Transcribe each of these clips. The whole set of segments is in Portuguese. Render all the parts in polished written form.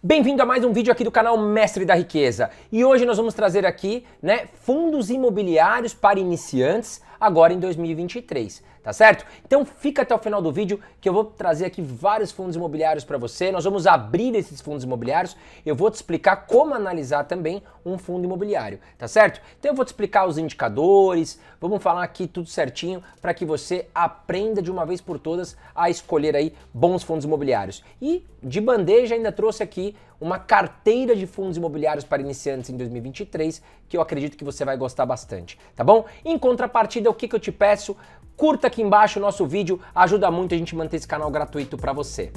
Bem-vindo a mais um vídeo aqui do canal Mestre da Riqueza. E hoje nós vamos trazer aqui, fundos imobiliários para iniciantes agora em 2023, tá certo? Então fica até o final do vídeo que eu vou trazer aqui vários fundos imobiliários para você. Nós vamos abrir esses fundos imobiliários, eu vou te explicar como analisar também um fundo imobiliário, tá certo? Então eu vou te explicar os indicadores, vamos falar aqui tudo certinho para que você aprenda de uma vez por todas a escolher aí bons fundos imobiliários. E de bandeja ainda trouxe aqui uma carteira de fundos imobiliários para iniciantes em 2023, que eu acredito que você vai gostar bastante, tá bom? Em contrapartida, o que eu te peço? Curta aqui embaixo o nosso vídeo, ajuda muito a gente manter esse canal gratuito para você.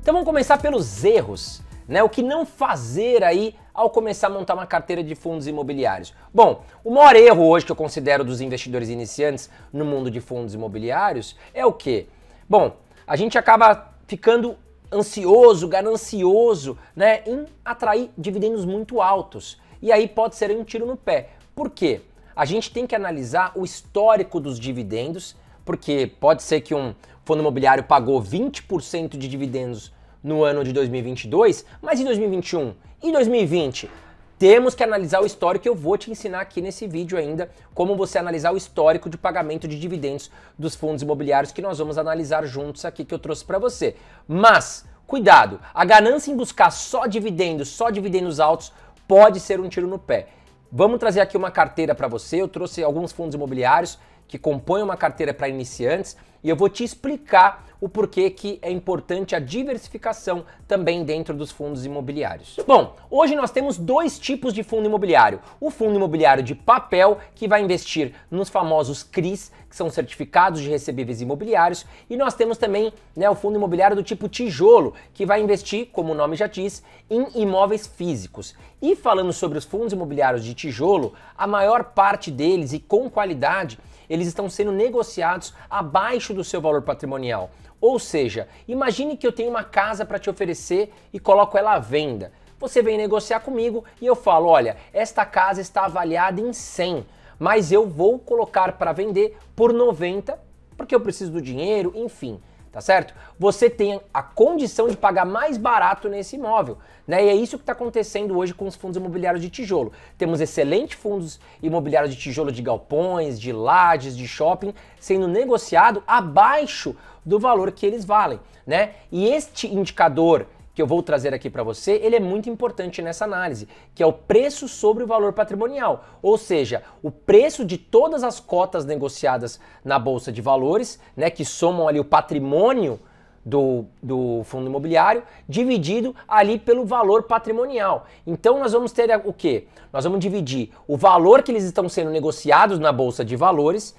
Então vamos começar pelos erros, O que não fazer aí ao começar a montar uma carteira de fundos imobiliários? Bom, o maior erro hoje que eu considero dos investidores iniciantes no mundo de fundos imobiliários é o quê? Bom, a gente acaba ficando ansioso, ganancioso, em atrair dividendos muito altos. E aí pode ser um tiro no pé. Por quê? A gente tem que analisar o histórico dos dividendos, porque pode ser que um fundo imobiliário pagou 20% de dividendos no ano de 2022, mas em 2021 e 2020 temos que analisar o histórico. Eu vou te ensinar aqui nesse vídeo ainda como você analisar o histórico de pagamento de dividendos dos fundos imobiliários que nós vamos analisar juntos aqui que eu trouxe para você. Mas, cuidado, a ganância em buscar só dividendos altos pode ser um tiro no pé. Vamos trazer aqui uma carteira para você, eu trouxe alguns fundos imobiliários que compõem uma carteira para iniciantes e eu vou te explicar o porquê que é importante a diversificação também dentro dos fundos imobiliários. Bom, hoje nós temos dois tipos de fundo imobiliário. O fundo imobiliário de papel, que vai investir nos famosos CRIs, que são certificados de recebíveis imobiliários, e nós temos também o fundo imobiliário do tipo tijolo, que vai investir, como o nome já diz, em imóveis físicos. E falando sobre os fundos imobiliários de tijolo, a maior parte deles e com qualidade, eles estão sendo negociados abaixo do seu valor patrimonial. Ou seja, imagine que eu tenho uma casa para te oferecer e coloco ela à venda. Você vem negociar comigo e eu falo, olha, esta casa está avaliada em 100, mas eu vou colocar para vender por 90, porque eu preciso do dinheiro, enfim. Tá certo? Você tem a condição de pagar mais barato nesse imóvel, E é isso que está acontecendo hoje com os fundos imobiliários de tijolo. Temos excelentes fundos imobiliários de tijolo de galpões, de lajes, de shopping, sendo negociado abaixo do valor que eles valem, E este indicador que eu vou trazer aqui para você, ele é muito importante nessa análise, que é o preço sobre o valor patrimonial, ou seja, o preço de todas as cotas negociadas na Bolsa de Valores, que somam ali o patrimônio do fundo imobiliário, dividido ali pelo valor patrimonial. Então nós vamos ter o quê? Nós vamos dividir o valor que eles estão sendo negociados na Bolsa de Valores,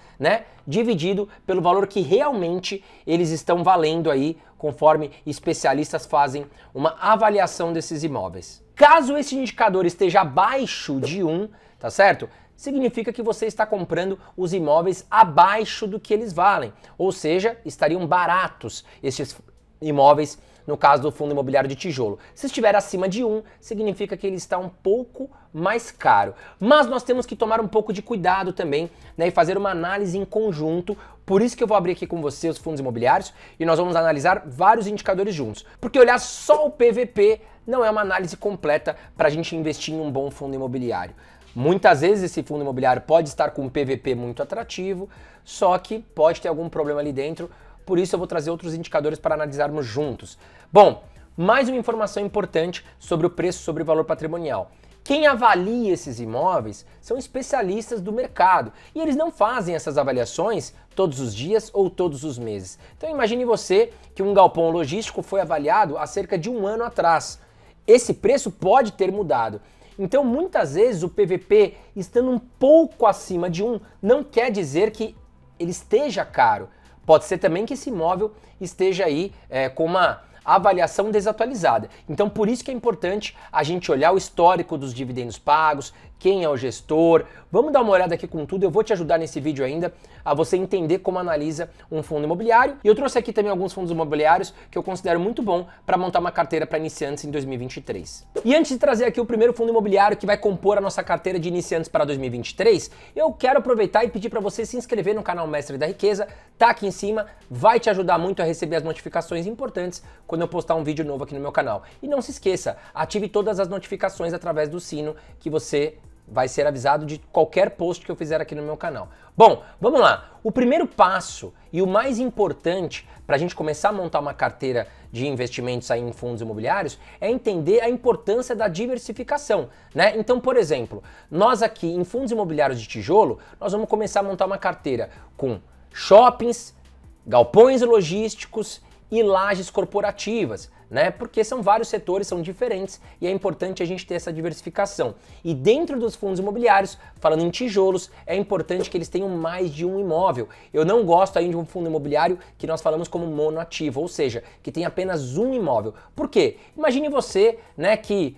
dividido pelo valor que realmente eles estão valendo aí, conforme especialistas fazem uma avaliação desses imóveis. Caso esse indicador esteja abaixo de 1, tá certo? Significa que você está comprando os imóveis abaixo do que eles valem, ou seja, estariam baratos esses imóveis no caso do fundo imobiliário de tijolo. Se estiver acima de 1, significa que ele está um pouco mais caro. Mas nós temos que tomar um pouco de cuidado também, e fazer uma análise em conjunto. Por isso que eu vou abrir aqui com você os fundos imobiliários e nós vamos analisar vários indicadores juntos. Porque olhar só o PVP não é uma análise completa para a gente investir em um bom fundo imobiliário. Muitas vezes esse fundo imobiliário pode estar com um PVP muito atrativo, só que pode ter algum problema ali dentro, por isso eu vou trazer outros indicadores para analisarmos juntos. Bom, mais uma informação importante sobre o preço sobre o valor patrimonial. Quem avalia esses imóveis são especialistas do mercado e eles não fazem essas avaliações todos os dias ou todos os meses. Então imagine você que um galpão logístico foi avaliado há cerca de 1 ano atrás. Esse preço pode ter mudado. Então, muitas vezes, o PVP estando um pouco acima de 1 não quer dizer que ele esteja caro. Pode ser também que esse imóvel esteja aí com uma avaliação desatualizada. Então, por isso que é importante a gente olhar o histórico dos dividendos pagos, quem é o gestor. Vamos dar uma olhada aqui com tudo, eu vou te ajudar nesse vídeo ainda a você entender como analisa um fundo imobiliário. E eu trouxe aqui também alguns fundos imobiliários que eu considero muito bom para montar uma carteira para iniciantes em 2023. E antes de trazer aqui o primeiro fundo imobiliário que vai compor a nossa carteira de iniciantes para 2023, eu quero aproveitar e pedir para você se inscrever no canal Mestre da Riqueza, tá aqui em cima, vai te ajudar muito a receber as notificações importantes quando eu postar um vídeo novo aqui no meu canal. E não se esqueça, ative todas as notificações através do sino que você vai ser avisado de qualquer post que eu fizer aqui no meu canal. Bom, vamos lá. O primeiro passo e o mais importante para a gente começar a montar uma carteira de investimentos aí em fundos imobiliários é entender a importância da diversificação, né? Então, por exemplo, nós aqui em fundos imobiliários de tijolo, nós vamos começar a montar uma carteira com shoppings, galpões logísticos e lajes corporativas, né? Porque são vários setores, são diferentes e é importante a gente ter essa diversificação. E dentro dos fundos imobiliários, falando em tijolos, é importante que eles tenham mais de um imóvel. Eu não gosto aí de um fundo imobiliário que nós falamos como monoativo, ou seja, que tem apenas um imóvel. Por quê? Imagine você, né, que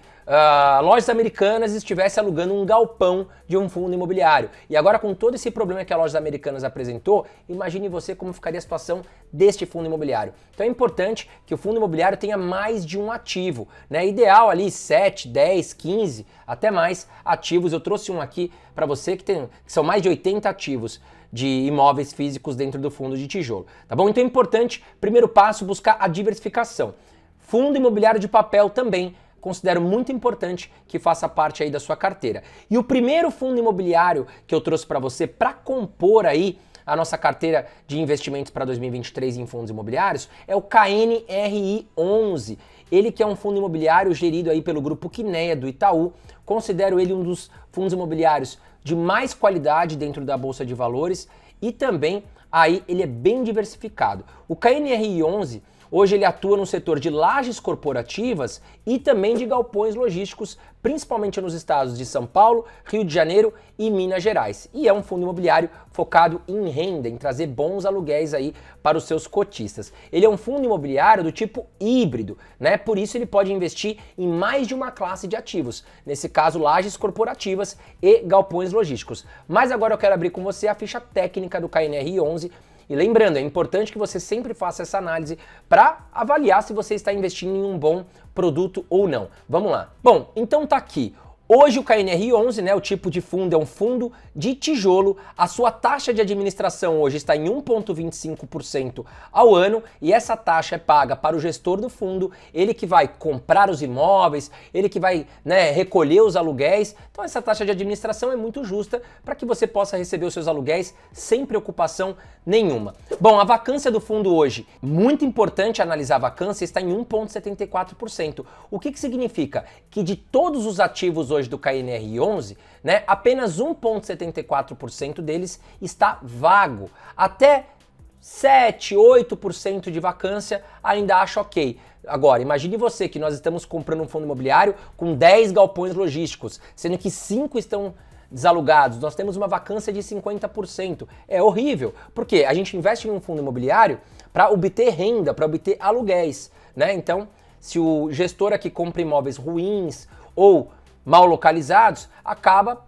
Lojas Americanas estivesse alugando um galpão de um fundo imobiliário. E agora, com todo esse problema que a Lojas Americanas apresentou, imagine você como ficaria a situação deste fundo imobiliário. Então é importante que o fundo imobiliário tenha mais de um ativo, né? Ideal ali 7, 10, 15, até mais ativos. Eu trouxe um aqui para você que são mais de 80 ativos de imóveis físicos dentro do fundo de tijolo, tá bom? Então é importante, primeiro passo, buscar a diversificação. Fundo imobiliário de papel também considero muito importante que faça parte aí da sua carteira. E o primeiro fundo imobiliário que eu trouxe para você para compor aí a nossa carteira de investimentos para 2023 em fundos imobiliários é o KNRI 11. Ele que é um fundo imobiliário gerido aí pelo grupo Quineia do Itaú. Considero ele um dos fundos imobiliários de mais qualidade dentro da Bolsa de Valores e também aí ele é bem diversificado. O KNRI 11 hoje ele atua no setor de lajes corporativas e também de galpões logísticos, principalmente nos estados de São Paulo, Rio de Janeiro e Minas Gerais. E é um fundo imobiliário focado em renda, em trazer bons aluguéis aí para os seus cotistas. Ele é um fundo imobiliário do tipo híbrido, né? Por isso ele pode investir em mais de uma classe de ativos, nesse caso lajes corporativas e galpões logísticos. Mas agora eu quero abrir com você a ficha técnica do KNRI 11. E lembrando, é importante que você sempre faça essa análise para avaliar se você está investindo em um bom produto ou não. Vamos lá. Bom, então tá aqui. Hoje o KNRI 11, né, o tipo de fundo é um fundo de tijolo, a sua taxa de administração hoje está em 1,25% ao ano e essa taxa é paga para o gestor do fundo, ele que vai comprar os imóveis, ele que vai, né, recolher os aluguéis, então essa taxa de administração é muito justa para que você possa receber os seus aluguéis sem preocupação nenhuma. Bom, a vacância do fundo hoje, muito importante analisar a vacância, está em 1,74%. O que significa? Que de todos os ativos hoje do KNRI 11, né, apenas 1,74% deles está vago. Até 7, 8% de vacância ainda acho ok. Agora, imagine você que nós estamos comprando um fundo imobiliário com 10 galpões logísticos, sendo que 5 estão desalugados, nós temos uma vacância de 50%. É horrível, porque a gente investe em um fundo imobiliário para obter renda, para obter aluguéis, né? Então, se o gestor aqui compra imóveis ruins ou mal localizados, acaba,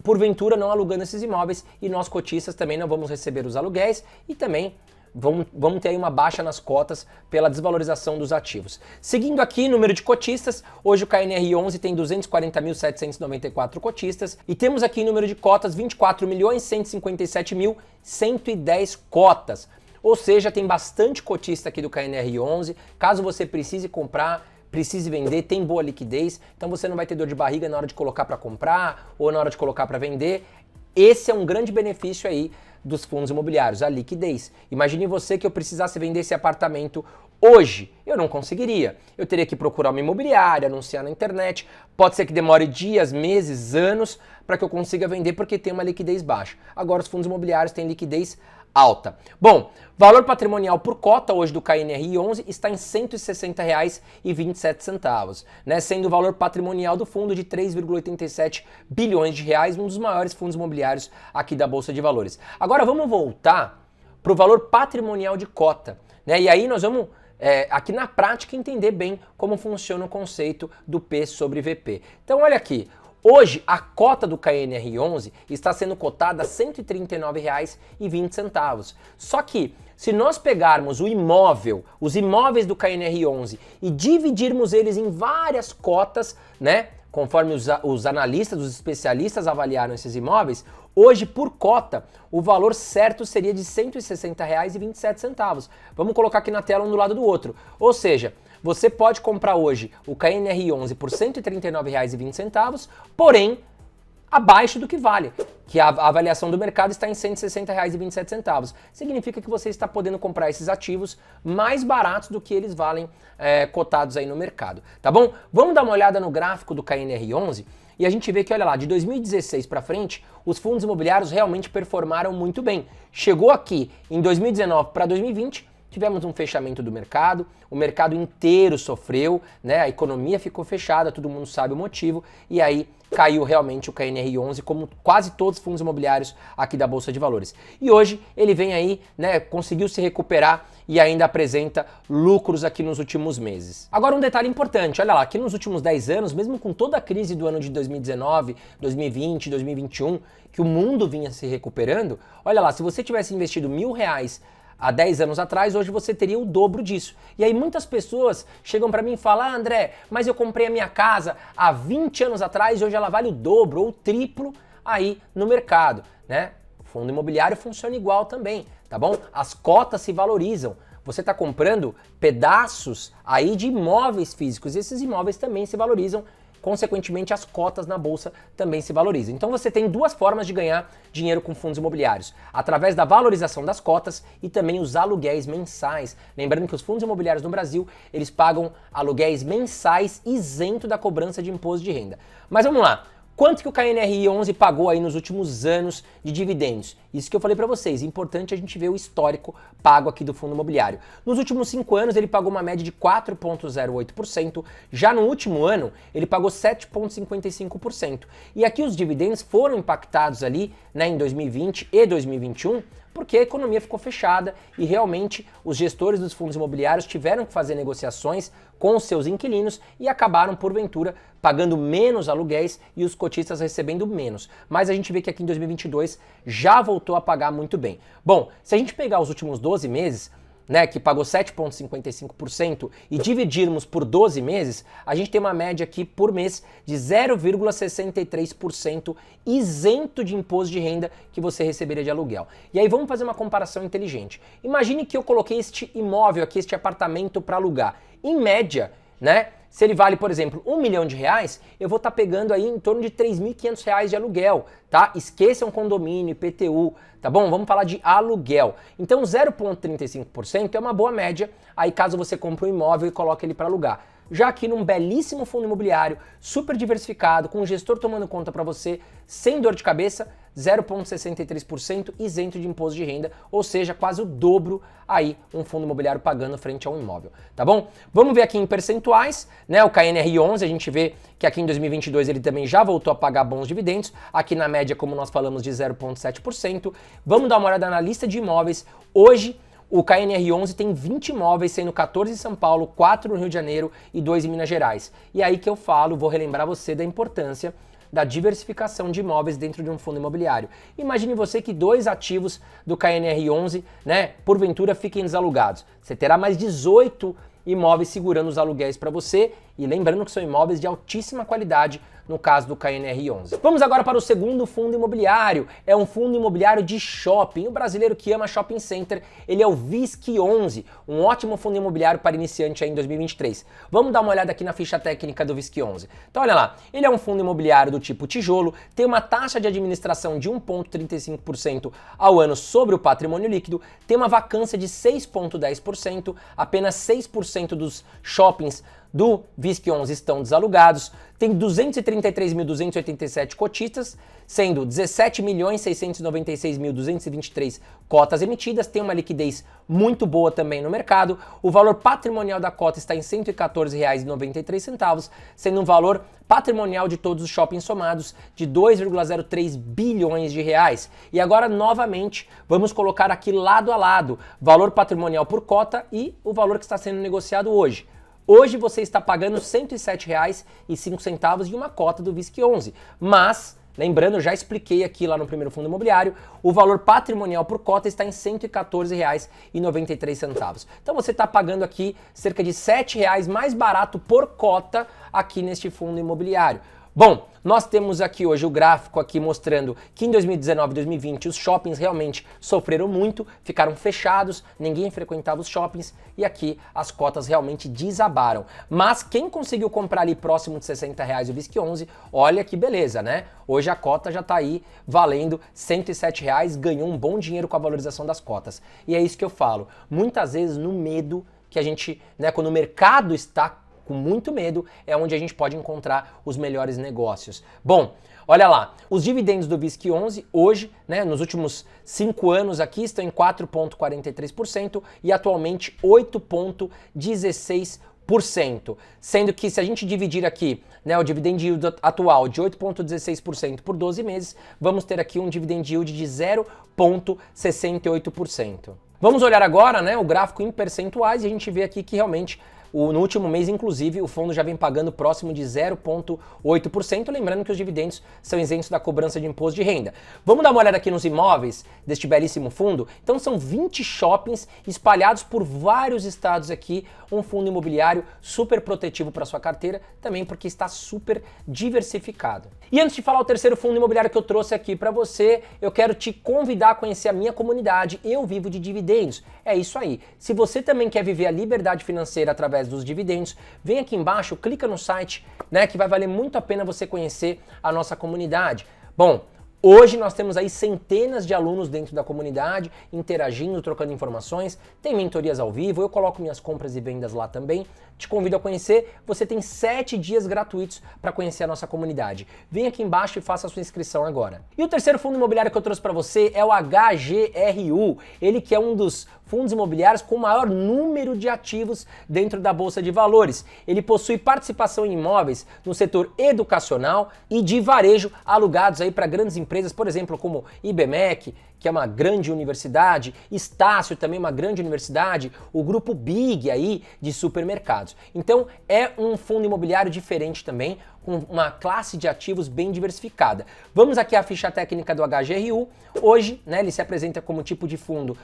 porventura, não alugando esses imóveis e nós cotistas também não vamos receber os aluguéis e também vamos ter aí uma baixa nas cotas pela desvalorização dos ativos. Seguindo aqui, número de cotistas, hoje o KNRI 11 tem 240.794 cotistas e temos aqui número de cotas 24.157.110 cotas. Ou seja, tem bastante cotista aqui do KNRI 11, caso você precise comprar, precise vender, tem boa liquidez, então você não vai ter dor de barriga na hora de colocar para comprar ou na hora de colocar para vender. Esse é um grande benefício aí dos fundos imobiliários, a liquidez. Imagine você que eu precisasse vender esse apartamento hoje, eu não conseguiria. Eu teria que procurar uma imobiliária, anunciar na internet, pode ser que demore dias, meses, anos para que eu consiga vender porque tem uma liquidez baixa. Agora os fundos imobiliários têm liquidez alta. Bom, valor patrimonial por cota hoje do KNRI 11 está em R$ 160,27, né, sendo o valor patrimonial do fundo de 3,87 bilhões de reais, um dos maiores fundos imobiliários aqui da Bolsa de Valores. Agora vamos voltar para o valor patrimonial de cota, né? E aí nós vamos aqui na prática entender bem como funciona o conceito do P sobre VP. Então olha aqui, Hoje, a cota do KNR11 está sendo cotada a R$ 139,20. Só que, se nós pegarmos o imóvel, os imóveis do KNR11 e dividirmos eles em várias cotas, né, conforme os analistas, os especialistas avaliaram esses imóveis, hoje, por cota, o valor certo seria de R$ 160,27. Vamos colocar aqui na tela um do lado do outro. Ou seja, você pode comprar hoje o KNR11 por R$ 139,20, porém abaixo do que vale, que a avaliação do mercado está em R$ 160,27. Significa que você está podendo comprar esses ativos mais baratos do que eles valem cotados aí no mercado, tá bom? Vamos dar uma olhada no gráfico do KNR11 e a gente vê que, olha lá, de 2016 para frente, os fundos imobiliários realmente performaram muito bem. Chegou aqui em 2019 para 2020, tivemos um fechamento do mercado, o mercado inteiro sofreu, né? A economia ficou fechada, todo mundo sabe o motivo, e aí caiu realmente o KNR11, como quase todos os fundos imobiliários aqui da Bolsa de Valores. E hoje ele vem aí, né, conseguiu se recuperar e ainda apresenta lucros aqui nos últimos meses. Agora um detalhe importante, olha lá, aqui nos últimos 10 anos, mesmo com toda a crise do ano de 2019, 2020, 2021, que o mundo vinha se recuperando, olha lá, se você tivesse investido R$ 1.000 há 10 anos atrás, hoje você teria o dobro disso. E aí muitas pessoas chegam para mim e falam: André, mas eu comprei a minha casa há 20 anos atrás e hoje ela vale o dobro ou o triplo aí no mercado, né? O fundo imobiliário funciona igual também, tá bom? As cotas se valorizam. Você está comprando pedaços aí de imóveis físicos e esses imóveis também se valorizam. Consequentemente, as cotas na bolsa também se valorizam. Então você tem duas formas de ganhar dinheiro com fundos imobiliários: através da valorização das cotas e também os aluguéis mensais. Lembrando que os fundos imobiliários no Brasil, eles pagam aluguéis mensais isento da cobrança de imposto de renda. Mas vamos lá. Quanto que o KNR11 pagou aí nos últimos anos de dividendos? Isso que eu falei para vocês, importante a gente ver o histórico pago aqui do fundo imobiliário. Nos últimos 5 anos ele pagou uma média de 4,08%, já no último ano ele pagou 7,55%. E aqui os dividendos foram impactados ali, né, em 2020 e 2021, porque a economia ficou fechada e realmente os gestores dos fundos imobiliários tiveram que fazer negociações com os seus inquilinos e acabaram, porventura, pagando menos aluguéis e os cotistas recebendo menos. Mas a gente vê que aqui em 2022 já voltou a pagar muito bem. Bom, se a gente pegar os últimos 12 meses, né, que pagou 7,55% e dividirmos por 12 meses, a gente tem uma média aqui por mês de 0,63% isento de imposto de renda que você receberia de aluguel. E aí vamos fazer uma comparação inteligente. Imagine que eu coloquei este imóvel aqui, este apartamento para alugar. Em média, né, se ele vale, por exemplo, R$ 1 milhão, eu vou estar pegando aí em torno de R$ 3.500 de aluguel, tá? Esqueçam condomínio, IPTU, tá bom? Vamos falar de aluguel. Então 0,35% é uma boa média, aí caso você compre um imóvel e coloque ele para alugar. Já aqui num belíssimo fundo imobiliário, super diversificado, com o gestor tomando conta para você, sem dor de cabeça, 0,63% isento de imposto de renda, ou seja, quase o dobro aí um fundo imobiliário pagando frente a um imóvel, tá bom? Vamos ver aqui em percentuais, né? O KNR11, a gente vê que aqui em 2022 ele também já voltou a pagar bons dividendos, aqui na média, como nós falamos, de 0,7%. Vamos dar uma olhada na lista de imóveis. Hoje, o KNR11 tem 20 imóveis, sendo 14 em São Paulo, 4 no Rio de Janeiro e 2 em Minas Gerais. E aí que eu falo, vou relembrar você da importância da diversificação de imóveis dentro de um fundo imobiliário. Imagine você que 2 ativos do KNR11, né, porventura fiquem desalugados. Você terá mais 18 imóveis segurando os aluguéis para você, e lembrando que são imóveis de altíssima qualidade, no caso do KNR11. Vamos agora para o segundo fundo imobiliário. É um fundo imobiliário de shopping. O brasileiro que ama shopping center, ele é o VISC11, um ótimo fundo imobiliário para iniciante aí em 2023. Vamos dar uma olhada aqui na ficha técnica do VISC11. Então olha lá, ele é um fundo imobiliário do tipo tijolo, tem uma taxa de administração de 1,35% ao ano sobre o patrimônio líquido, tem uma vacância de 6,10%, apenas 6% dos shoppings do VISC11 estão desalugados, tem 233.287 cotistas, sendo 17.696.223 cotas emitidas, tem uma liquidez muito boa também no mercado, o valor patrimonial da cota está em R$ 114,93, sendo um valor patrimonial de todos os shoppings somados de 2,03 bilhões de reais. E agora, novamente, vamos colocar aqui lado a lado valor patrimonial por cota e o valor que está sendo negociado hoje. Hoje você está pagando R$ 107,05 em uma cota do VISC11, mas lembrando, eu já expliquei aqui lá no primeiro fundo imobiliário, o valor patrimonial por cota está em R$ 114,93. Então você está pagando aqui cerca de R$ 7 mais barato por cota aqui neste fundo imobiliário. Bom, nós temos aqui hoje o gráfico aqui mostrando que em 2019 e 2020 os shoppings realmente sofreram muito, ficaram fechados, ninguém frequentava os shoppings e aqui as cotas realmente desabaram. Mas quem conseguiu comprar ali próximo de R$ 60 o VISC11, olha que beleza, né? Hoje a cota já está aí valendo R$ 107, ganhou um bom dinheiro com a valorização das cotas. E é isso que eu falo, muitas vezes no medo que a gente, né, quando o mercado está com muito medo, é onde a gente pode encontrar os melhores negócios. Bom, olha lá, os dividendos do VISC11 hoje, né, nos últimos 5 anos aqui estão em 4,43% e atualmente 8,16%. Sendo que se a gente dividir aqui, né, o dividend yield atual de 8,16% por 12 meses, vamos ter aqui um dividend yield de 0,68%. Vamos olhar agora, né, o gráfico em percentuais e a gente vê aqui que realmente no último mês, inclusive, o fundo já vem pagando próximo de 0,8%, lembrando que os dividendos são isentos da cobrança de imposto de renda. Vamos dar uma olhada aqui nos imóveis deste belíssimo fundo? Então são 20 shoppings espalhados por vários estados aqui, um fundo imobiliário super protetivo para sua carteira, também porque está super diversificado. E antes de falar o terceiro fundo imobiliário que eu trouxe aqui para você, eu quero te convidar a conhecer a minha comunidade Eu Vivo de Dividendos. É isso aí. Se você também quer viver a liberdade financeira através dos dividendos, vem aqui embaixo, clica no site, né, que vai valer muito a pena você conhecer a nossa comunidade. Bom, hoje nós temos aí centenas de alunos dentro da comunidade, interagindo, trocando informações, tem mentorias ao vivo, eu coloco minhas compras e vendas lá também. Te convido a conhecer, você tem 7 dias gratuitos para conhecer a nossa comunidade. Vem aqui embaixo e faça a sua inscrição agora. E o terceiro fundo imobiliário que eu trouxe para você é o HGRU, ele que é um dos fundos imobiliários com o maior número de ativos dentro da Bolsa de Valores. Ele possui participação em imóveis no setor educacional e de varejo alugados aí para grandes empresas, por exemplo, como IBMEC, que é uma grande universidade, Estácio também uma grande universidade, o grupo Big aí de supermercados. Então é um fundo imobiliário diferente também, com uma classe de ativos bem diversificada. Vamos aqui à ficha técnica do HGRU. Hoje, né, ele se apresenta como tipo de fundo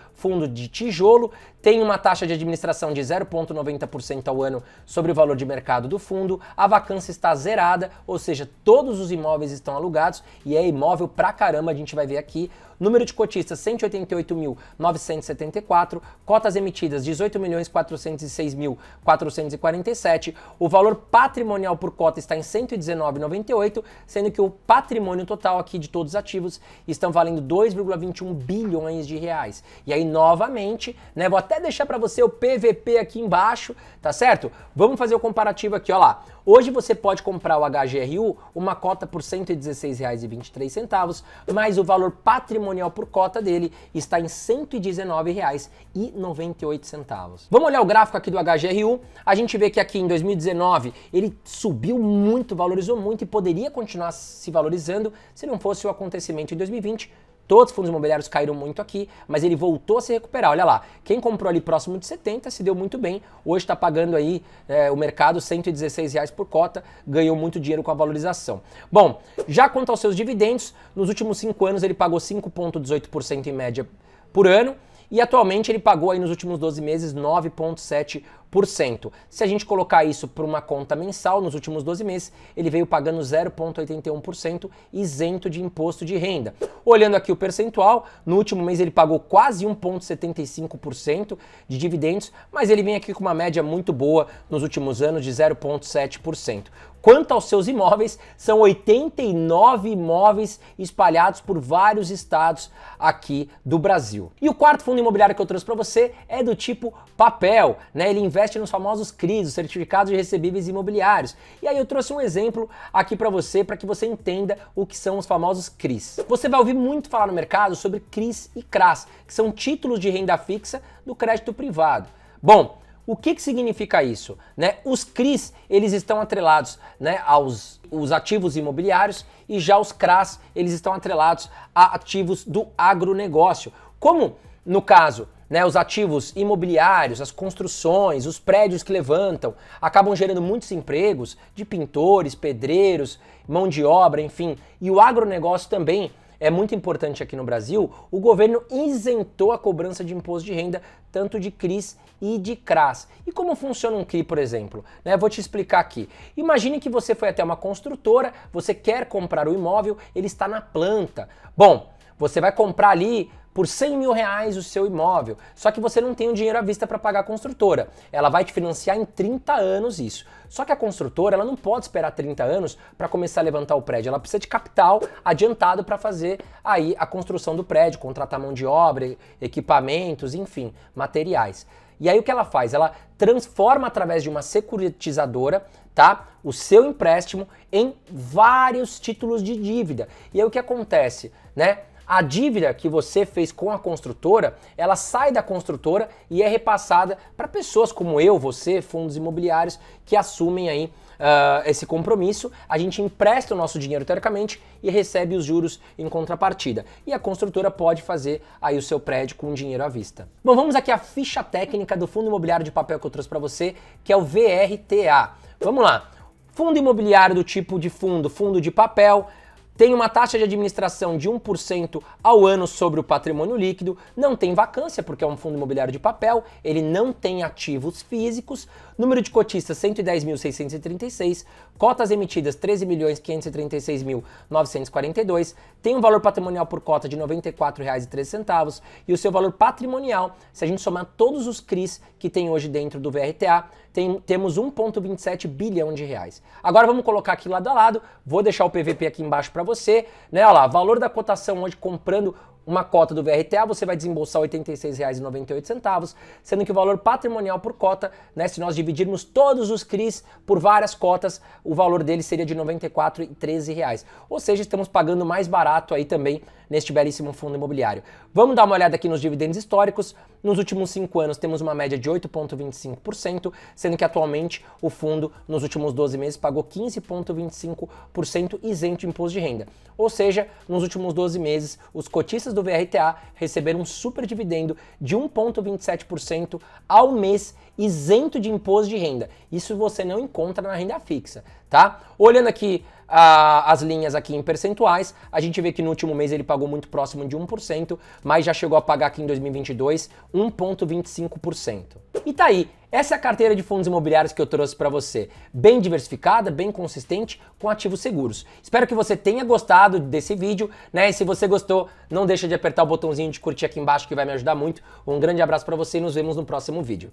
de tijolo, tem uma taxa de administração de 0,90% ao ano sobre o valor de mercado do fundo, a vacância está zerada, ou seja, todos os imóveis estão alugados e é imóvel pra caramba, a gente vai ver aqui. Número de cotistas 188.974, cotas emitidas 18.406.447, o valor patrimonial por cota está em 119,98, sendo que o patrimônio total aqui de todos os ativos estão valendo 2,21 bilhões de reais. E aí novamente, né, vou até deixar para você o PVP aqui embaixo, tá certo? Vamos fazer o comparativo aqui, ó lá. Hoje você pode comprar o HGRU, uma cota por R$ 116,23, mas o valor patrimonial por cota dele está em R$ 119,98. Vamos olhar o gráfico aqui do HGRU, a gente vê que aqui em 2019 ele subiu muito, valorizou muito e poderia continuar se valorizando se não fosse o acontecimento em 2020. Todos os fundos imobiliários caíram muito aqui, mas ele voltou a se recuperar. Olha lá, quem comprou ali próximo de 70 se deu muito bem. Hoje está pagando aí o mercado R$ 116 por cota, ganhou muito dinheiro com a valorização. Bom, já quanto aos seus dividendos, nos últimos 5 anos ele pagou 5,18% em média por ano. E atualmente ele pagou aí nos últimos 12 meses 9,7%. Se a gente colocar isso para uma conta mensal, nos últimos 12 meses, ele veio pagando 0,81% isento de imposto de renda. Olhando aqui o percentual, no último mês ele pagou quase 1,75% de dividendos, mas ele vem aqui com uma média muito boa nos últimos anos de 0,7%. Quanto aos seus imóveis, são 89 imóveis espalhados por vários estados aqui do Brasil. E o quarto fundo imobiliário que eu trouxe para você é do tipo papel, né? Ele investe nos famosos CRIs, os certificados de recebíveis imobiliários. E aí eu trouxe um exemplo aqui para que você entenda o que são os famosos CRIs. Você vai ouvir muito falar no mercado sobre CRIs e CRAs, que são títulos de renda fixa do crédito privado. Bom, o que significa isso? Né? Os CRIs, eles estão atrelados, né, os ativos imobiliários e já os CRAs, eles estão atrelados a ativos do agronegócio. Como, no caso, né, os ativos imobiliários, as construções, os prédios que levantam, acabam gerando muitos empregos de pintores, pedreiros, mão de obra, enfim. E o agronegócio também é muito importante aqui no Brasil. O governo isentou a cobrança de imposto de renda, tanto de CRIs e de CRAS. E como funciona um CRI, por exemplo? Né, vou te explicar aqui. Imagine que você foi até uma construtora, você quer comprar o imóvel, ele está na planta. Bom, você vai comprar ali por 100 mil reais o seu imóvel, só que você não tem o dinheiro à vista para pagar a construtora. Ela vai te financiar em 30 anos isso. Só que a construtora ela não pode esperar 30 anos para começar a levantar o prédio. Ela precisa de capital adiantado para fazer aí a construção do prédio, contratar mão de obra, equipamentos, enfim, materiais. E aí o que ela faz? Ela transforma através de uma securitizadora, tá, o seu empréstimo em vários títulos de dívida. E aí o que acontece, né? A dívida que você fez com a construtora, ela sai da construtora e é repassada para pessoas como eu, você, fundos imobiliários, que assumem aí esse compromisso. A gente empresta o nosso dinheiro teoricamente e recebe os juros em contrapartida. E a construtora pode fazer aí o seu prédio com dinheiro à vista. Bom, vamos aqui à ficha técnica do fundo imobiliário de papel que eu trouxe para você, que é o VRTA. Vamos lá. Fundo imobiliário do tipo de fundo de papel, tem uma taxa de administração de 1% ao ano sobre o patrimônio líquido, não tem vacância porque é um fundo imobiliário de papel, ele não tem ativos físicos, número de cotistas 110.636, cotas emitidas 13.536.942, tem um valor patrimonial por cota de R$ 94,13 e o seu valor patrimonial, se a gente somar todos os CRIs que tem hoje dentro do VRTA, temos 1,27 bilhão de reais. Agora vamos colocar aqui lado a lado, vou deixar o PVP aqui embaixo para você, né? Olha lá, valor da cotação hoje comprando uma cota do VRTA, você vai desembolsar R$ 86,98, sendo que o valor patrimonial por cota, né, se nós dividirmos todos os CRIs por várias cotas, o valor dele seria de R$ 94,13. Ou seja, estamos pagando mais barato aí também neste belíssimo fundo imobiliário. Vamos dar uma olhada aqui nos dividendos históricos. Nos últimos 5 anos temos uma média de 8,25%, sendo que atualmente o fundo nos últimos 12 meses pagou 15,25% isento de imposto de renda. Ou seja, nos últimos 12 meses, os cotistas do VRTA receberam um super dividendo de 1,27% ao mês isento de imposto de renda. Isso você não encontra na renda fixa, tá? Olhando aqui as linhas aqui em percentuais, a gente vê que no último mês ele pagou muito próximo de 1%, mas já chegou a pagar aqui em 2022 1,25%. E tá aí, essa é a carteira de fundos imobiliários que eu trouxe para você, bem diversificada, bem consistente, com ativos seguros. Espero que você tenha gostado desse vídeo, né? E se você gostou, não deixa de apertar o botãozinho de curtir aqui embaixo que vai me ajudar muito. Um grande abraço para você e nos vemos no próximo vídeo.